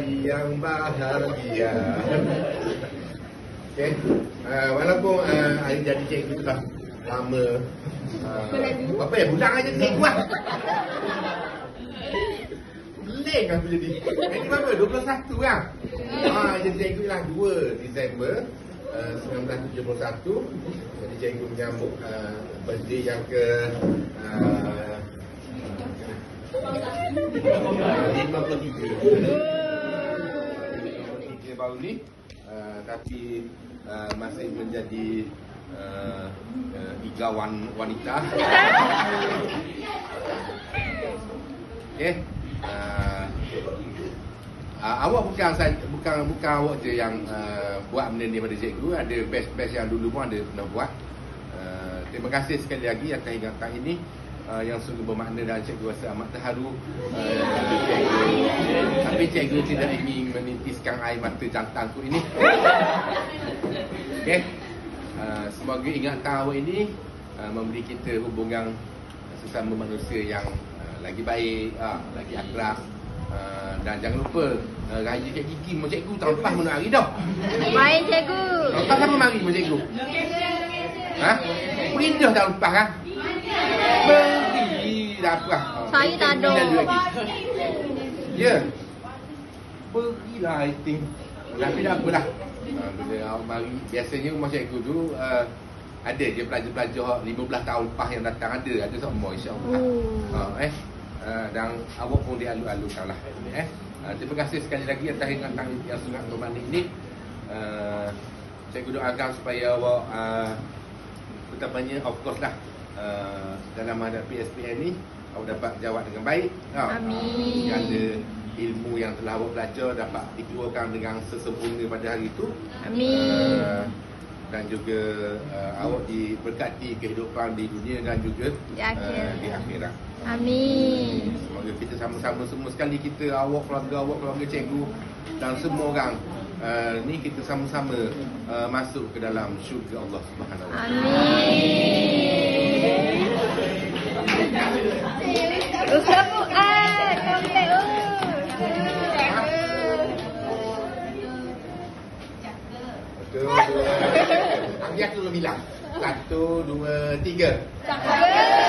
hari yang bahagia. Okay. Walaupun hari jadi cikgu tu dah lama. Apa ya, bulan aja cikgu lah. Leng aku jadi. Ini berapa? 21 kan? Jadi cikgu lah 2 Disember 1971. Jadi cikgu menyambut birthday yang ke 53 baru ni. Tapi masih menjadi igawan wanita. Okay. Awak bukan awak je yang buat benda ni pada cikgu. Ada batch yang dulu pun ada pernah buat. Terima kasih sekali lagi atas ingatan ini yang sungguh bermakna dan cikgu rasa amat terharu. Tapi cikgu tidak ingin menitiskan air mata jantangku ini. Okay. Semoga ingatan awak ini memberi kita hubungan sesama manusia yang lagi baik, lagi akrab. Dan jangan lupa raya Cik Gigi sama cikgu tahun lepas mana hari dah. Baik cikgu. Tahun lepas apa mari sama cikgu? Perindah tahun lepas kan? Beri dah apa? Saya tak ada. Ya. Berilah I think. Tapi dah apa dah. Bila awak mari, biasanya rumah cikgu tu ada je pelajar-pelajar 15 tahun lepas yang datang, ada semua insya-Allah. Dan awak pun dialu-alukan lah. Terima kasih sekali lagi atas ingatan yang sangat bermakna ini. Cikgu doakan supaya awak utamanya of course lah dalam menghadapi SPM ni awak dapat jawab dengan baik. Amin. Segala ilmu yang telah awak belajar dapat dikeluarkan dengan sesempurna pada hari itu. Amin. Dan juga awak diberkati kehidupan di dunia dan juga di akhirat. Amin. Semoga kita sama-sama semua sekali, kita, awak, keluarga cikgu dan semua orang ni kita sama-sama masuk ke dalam syurga Allah Subhanahu Wa Taala. Amin. Ustaz Fuad, komplek Angkat dulu bilang. 1, 2, 3. Cakap.